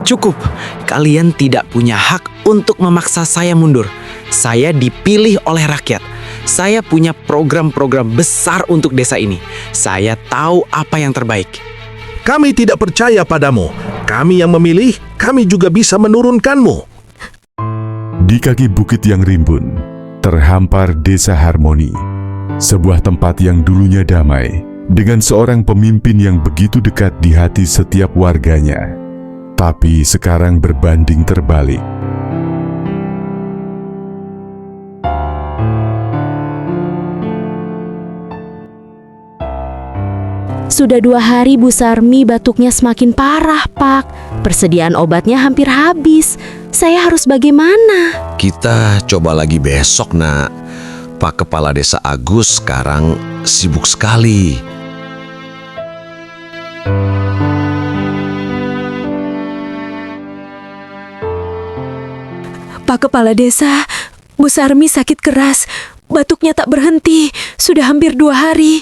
Cukup, kalian tidak punya hak untuk memaksa saya mundur. Saya dipilih oleh rakyat. Saya punya program-program besar untuk desa ini. Saya tahu apa yang terbaik. Kami tidak percaya padamu. Kami yang memilih, kami juga bisa menurunkanmu. Di kaki bukit yang rimbun, terhampar Desa Harmoni. Sebuah tempat yang dulunya damai, dengan seorang pemimpin yang begitu dekat di hati setiap warganya. Tapi sekarang berbanding terbalik. Sudah 2 hari Bu Sarmi batuknya semakin parah, Pak. Persediaan obatnya hampir habis. Saya harus bagaimana? Kita coba lagi besok, Nak. Pak Kepala Desa Agus sekarang sibuk sekali. Pak Kepala Desa, Bu Sarmi sakit keras. Batuknya tak berhenti. Sudah hampir 2 hari.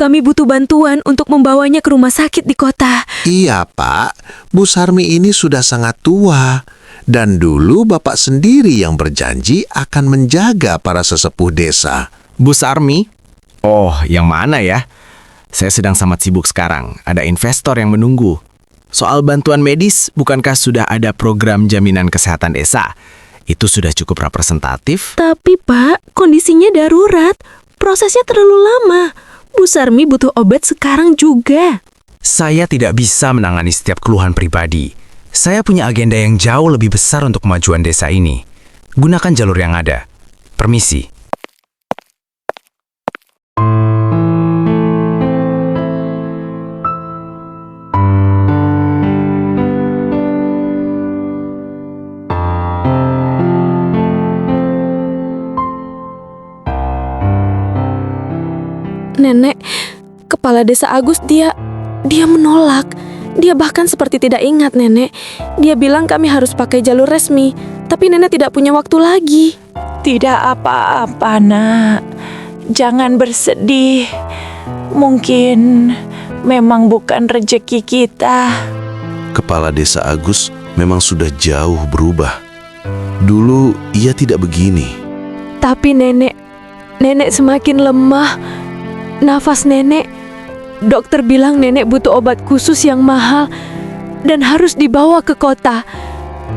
Kami butuh bantuan untuk membawanya ke rumah sakit di kota. Iya, Pak. Bu Sarmi ini sudah sangat tua. Dan dulu Bapak sendiri yang berjanji akan menjaga para sesepuh desa. Bu Sarmi? Oh, yang mana ya? Saya sedang sangat sibuk sekarang. Ada investor yang menunggu. Soal bantuan medis, bukankah sudah ada program jaminan kesehatan desa? Itu sudah cukup representatif. Tapi Pak, kondisinya darurat. Prosesnya terlalu lama. Bu Sarmi butuh obat sekarang juga. Saya tidak bisa menangani setiap keluhan pribadi. Saya punya agenda yang jauh lebih besar untuk kemajuan desa ini. Gunakan jalur yang ada. Permisi. Nenek, Kepala Desa Agus dia menolak. Dia bahkan seperti tidak ingat, Nenek. Dia bilang kami harus pakai jalur resmi, tapi Nenek tidak punya waktu lagi. Tidak apa-apa, Nak. Jangan bersedih. Mungkin memang bukan rezeki kita. Kepala Desa Agus memang sudah jauh berubah. Dulu ia tidak begini. Tapi Nenek semakin lemah. Nafas Nenek, dokter bilang Nenek butuh obat khusus yang mahal dan harus dibawa ke kota.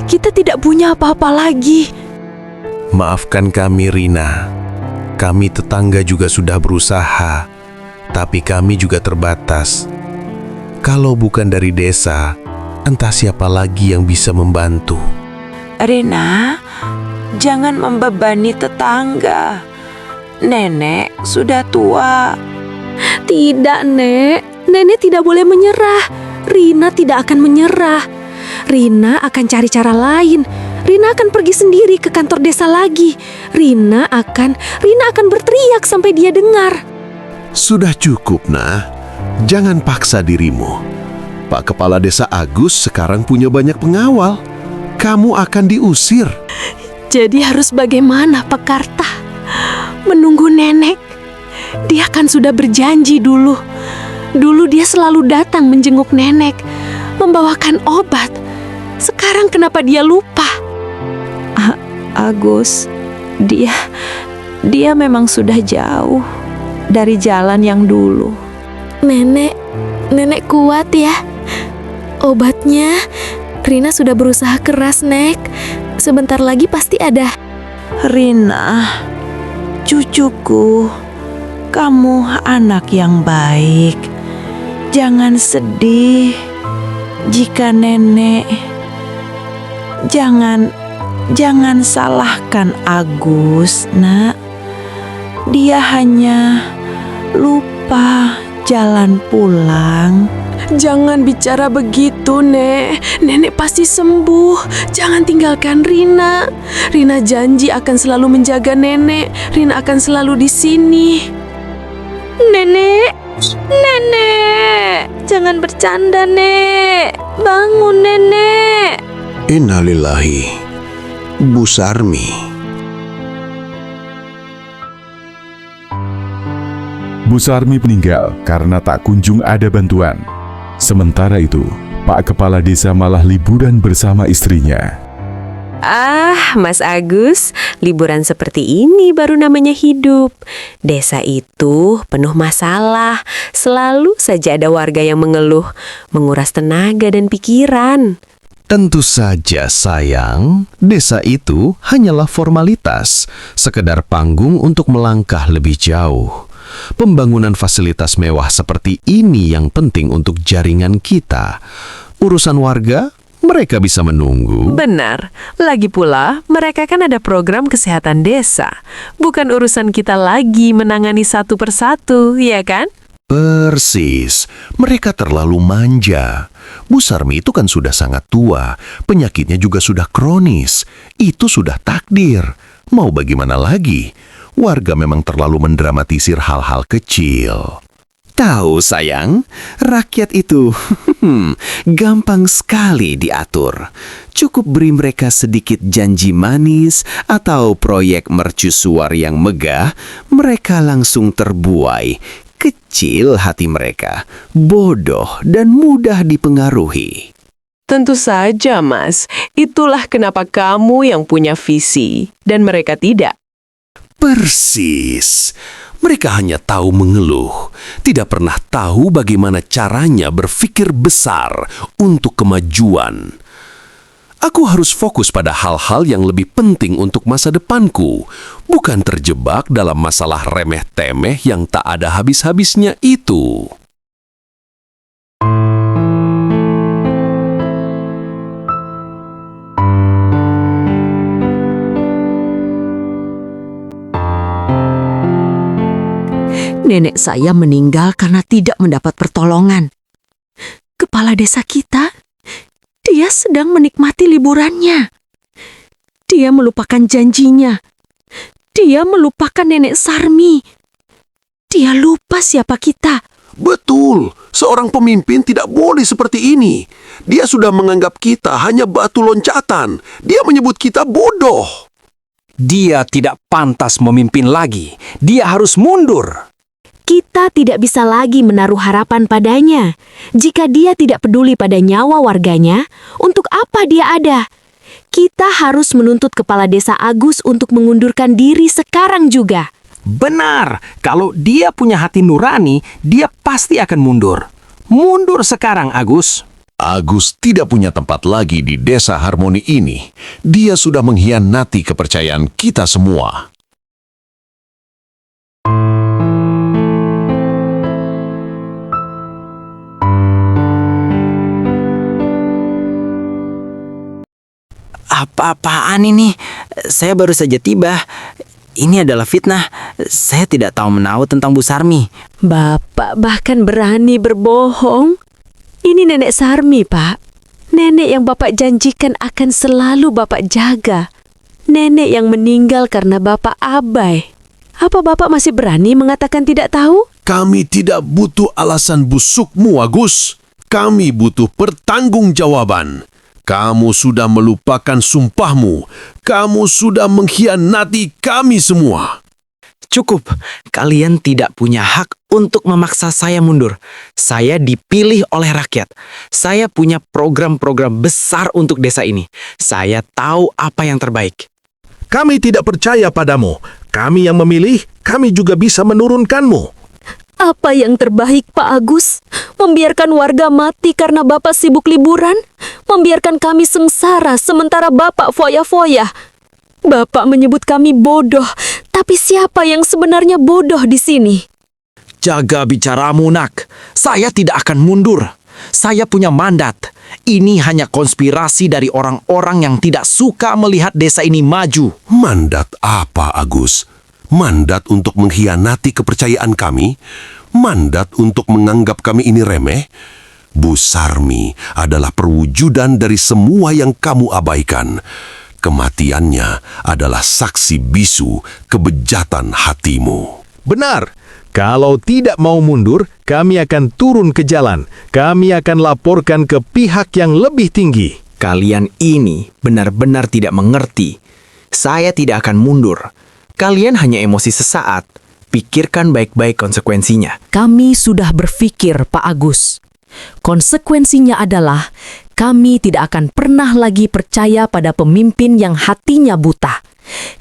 Kita tidak punya apa-apa lagi. Maafkan kami, Rina. Kami tetangga juga sudah berusaha, tapi kami juga terbatas. Kalau bukan dari desa, entah siapa lagi yang bisa membantu. Rina, jangan membebani tetangga. Nenek sudah tua. Tidak, Nek. Nenek tidak boleh menyerah. Rina tidak akan menyerah. Rina akan cari cara lain. Rina akan pergi sendiri ke kantor desa lagi. Rina akan berteriak sampai dia dengar. Sudah cukup, Nah. Jangan paksa dirimu. Pak Kepala Desa Agus sekarang punya banyak pengawal. Kamu akan diusir. Jadi harus bagaimana, Pak Karta? Menunggu Nenek. Dia kan sudah berjanji dulu. Dulu dia selalu datang menjenguk Nenek, membawakan obat. Sekarang kenapa dia lupa? Agus, dia memang sudah jauh dari jalan yang dulu. Nenek kuat ya. Obatnya, Rina sudah berusaha keras, Nek. Sebentar lagi pasti ada. Rina, cucuku, kamu anak yang baik. Jangan sedih jika Nenek. Jangan salahkan Agus, Nak. Dia hanya lupa jalan pulang. Jangan bicara begitu, Nek. Nenek pasti sembuh. Jangan tinggalkan Rina. Rina janji akan selalu menjaga Nenek. Rina akan selalu di sini. Nenek. Jangan bercanda, Nek. Bangun, Nenek. Innalillahi. Bu Sarmi. Bu Sarmi meninggal karena tak kunjung ada bantuan. Sementara itu, Pak Kepala Desa malah liburan bersama istrinya. Ah, Mas Agus, liburan seperti ini baru namanya hidup. Desa itu penuh masalah. Selalu saja ada warga yang mengeluh, menguras tenaga dan pikiran. Tentu saja sayang, desa itu hanyalah formalitas, sekedar panggung untuk melangkah lebih jauh. Pembangunan fasilitas mewah seperti ini yang penting untuk jaringan kita. Urusan warga, mereka bisa menunggu. Benar. Lagi pula, mereka kan ada program kesehatan desa. Bukan urusan kita lagi menangani satu persatu, ya kan? Persis, mereka terlalu manja. Bu Sarmi itu kan sudah sangat tua, penyakitnya juga sudah kronis. Itu sudah takdir. Mau bagaimana lagi? Warga memang terlalu mendramatisir hal-hal kecil. Tahu sayang, rakyat itu gampang sekali diatur. Cukup beri mereka sedikit janji manis atau proyek mercusuar yang megah, mereka langsung terbuai. Kecil hati mereka, bodoh dan mudah dipengaruhi. Tentu saja, Mas. Itulah kenapa kamu yang punya visi dan mereka tidak. Persis. Mereka hanya tahu mengeluh, tidak pernah tahu bagaimana caranya berpikir besar untuk kemajuan. Aku harus fokus pada hal-hal yang lebih penting untuk masa depanku, bukan terjebak dalam masalah remeh-temeh yang tak ada habis-habisnya itu. Nenek saya meninggal karena tidak mendapat pertolongan. Kepala desa kita, dia sedang menikmati liburannya. Dia melupakan janjinya. Dia melupakan Nenek Sarmi. Dia lupa siapa kita. Betul, seorang pemimpin tidak boleh seperti ini. Dia sudah menganggap kita hanya batu loncatan. Dia menyebut kita bodoh. Dia tidak pantas memimpin lagi. Dia harus mundur. Kita tidak bisa lagi menaruh harapan padanya. Jika dia tidak peduli pada nyawa warganya, untuk apa dia ada? Kita harus menuntut Kepala Desa Agus untuk mengundurkan diri sekarang juga. Benar, kalau dia punya hati nurani, dia pasti akan mundur. Mundur sekarang, Agus. Agus tidak punya tempat lagi di Desa Harmoni ini. Dia sudah mengkhianati kepercayaan kita semua. Apa-apaan ini? Saya baru saja tiba. Ini adalah fitnah. Saya tidak tahu menahu tentang Bu Sarmi. Bapak bahkan berani berbohong. Ini Nenek Sarmi, Pak. Nenek yang Bapak janjikan akan selalu Bapak jaga. Nenek yang meninggal karena Bapak abai. Apa Bapak masih berani mengatakan tidak tahu? Kami tidak butuh alasan busukmu, Agus. Kami butuh pertanggungjawaban. Kamu sudah melupakan sumpahmu. Kamu sudah mengkhianati kami semua. Cukup, kalian tidak punya hak untuk memaksa saya mundur. Saya dipilih oleh rakyat. Saya punya program-program besar untuk desa ini. Saya tahu apa yang terbaik. Kami tidak percaya padamu. Kami yang memilih, kami juga bisa menurunkanmu. Apa yang terbaik, Pak Agus? Membiarkan warga mati karena Bapak sibuk liburan? Membiarkan kami sengsara sementara Bapak foya-foya? Bapak menyebut kami bodoh, tapi siapa yang sebenarnya bodoh di sini? Jaga bicaramu, Nak. Saya tidak akan mundur. Saya punya mandat. Ini hanya konspirasi dari orang-orang yang tidak suka melihat desa ini maju. Mandat apa, Agus? Mandat untuk mengkhianati kepercayaan kami? Mandat untuk menganggap kami ini remeh? Bu Sarmi adalah perwujudan dari semua yang kamu abaikan. Kematiannya adalah saksi bisu kebejatan hatimu. Benar. Kalau tidak mau mundur, kami akan turun ke jalan. Kami akan laporkan ke pihak yang lebih tinggi. Kalian ini benar-benar tidak mengerti. Saya tidak akan mundur. Kalian hanya emosi sesaat. Pikirkan baik-baik konsekuensinya. Kami sudah berpikir, Pak Agus. Konsekuensinya adalah kami tidak akan pernah lagi percaya pada pemimpin yang hatinya buta.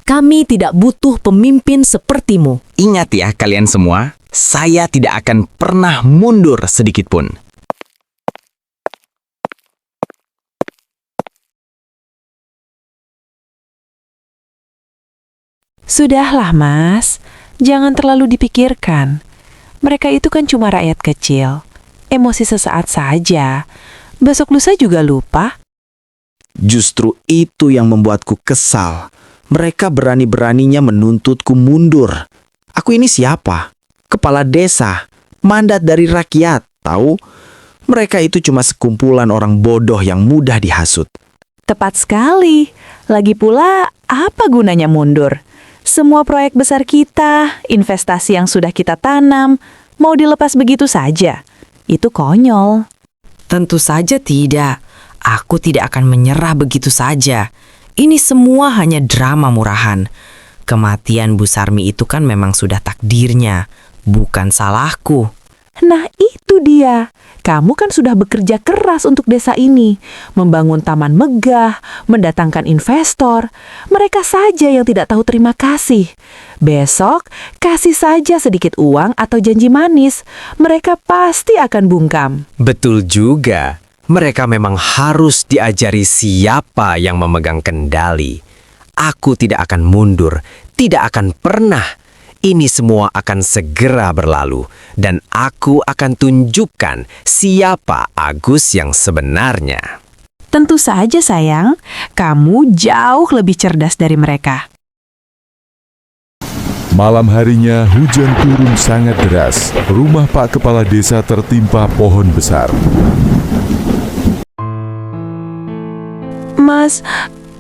Kami tidak butuh pemimpin sepertimu. Ingat ya kalian semua, saya tidak akan pernah mundur sedikit pun. Sudahlah, Mas. Jangan terlalu dipikirkan. Mereka itu kan cuma rakyat kecil. Emosi sesaat saja. Besok lusa juga lupa. Justru itu yang membuatku kesal. Mereka berani-beraninya menuntutku mundur. Aku ini siapa? Kepala desa, mandat dari rakyat, tahu? Mereka itu cuma sekumpulan orang bodoh yang mudah dihasut. Tepat sekali. Lagi pula, apa gunanya mundur? Semua proyek besar kita, investasi yang sudah kita tanam, mau dilepas begitu saja. Itu konyol. Tentu saja tidak. Aku tidak akan menyerah begitu saja. Ini semua hanya drama murahan. Kematian Bu Sarmi itu kan memang sudah takdirnya, bukan salahku. Nah itu dia. Kamu kan sudah bekerja keras untuk desa ini. Membangun taman megah, mendatangkan investor. Mereka saja yang tidak tahu terima kasih. Besok, kasih saja sedikit uang atau janji manis. Mereka pasti akan bungkam. Betul juga. Mereka memang harus diajari siapa yang memegang kendali. Aku tidak akan mundur, tidak akan pernah. Ini semua akan segera berlalu, dan aku akan tunjukkan siapa Agus yang sebenarnya. Tentu saja sayang, kamu jauh lebih cerdas dari mereka. Malam harinya hujan turun sangat deras. Rumah Pak Kepala Desa tertimpa pohon besar. Mas,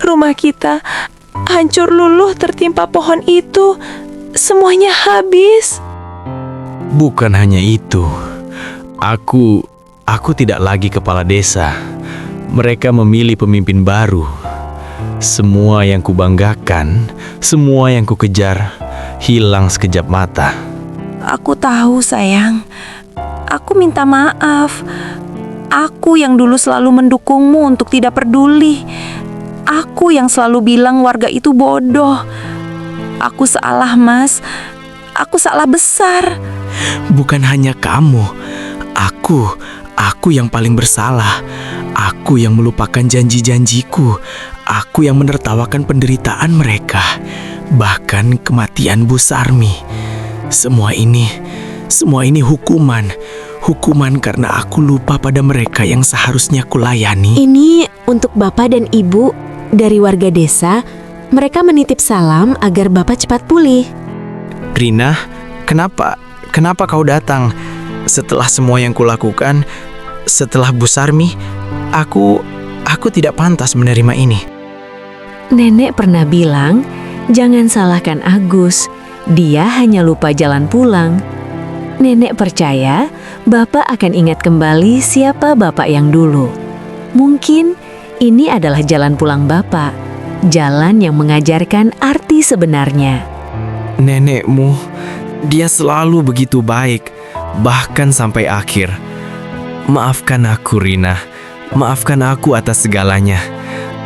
rumah kita hancur luluh tertimpa pohon itu. Semuanya habis. Bukan hanya itu. Aku tidak lagi kepala desa. Mereka memilih pemimpin baru. Semua yang kubanggakan, semua yang kukejar, hilang sekejap mata. Aku tahu sayang. Aku minta maaf. Aku yang dulu selalu mendukungmu untuk tidak peduli. Aku yang selalu bilang warga itu bodoh. Aku salah, Mas. Aku salah besar. Bukan hanya kamu. Aku yang paling bersalah. Aku yang melupakan janji-janjiku. Aku yang menertawakan penderitaan mereka. Bahkan kematian Bu Sarmi. Semua ini hukuman. Hukuman karena aku lupa pada mereka yang seharusnya kulayani. Ini untuk Bapak dan Ibu dari warga desa. Mereka menitip salam agar Bapak cepat pulih. Rina, kenapa kau datang? Setelah semua yang kulakukan, setelah Bu Sarmi, aku tidak pantas menerima ini. Nenek pernah bilang, jangan salahkan Agus. Dia hanya lupa jalan pulang. Nenek percaya Bapak akan ingat kembali siapa Bapak yang dulu. Mungkin ini adalah jalan pulang Bapak. Jalan yang mengajarkan arti sebenarnya. Nenekmu, dia selalu begitu baik, bahkan sampai akhir. Maafkan aku, Rina. Maafkan aku atas segalanya.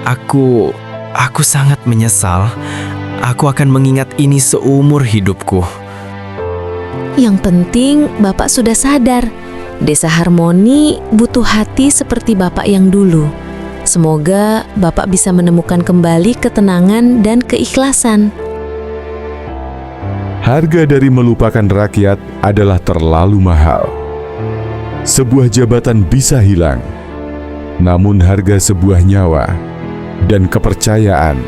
Aku sangat menyesal. Aku akan mengingat ini seumur hidupku. Yang penting Bapak sudah sadar, Desa Harmoni butuh hati seperti Bapak yang dulu. Semoga Bapak bisa menemukan kembali ketenangan dan keikhlasan. Harga dari melupakan rakyat adalah terlalu mahal. Sebuah jabatan bisa hilang, namun harga sebuah nyawa dan kepercayaan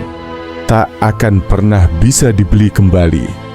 tak akan pernah bisa dibeli kembali.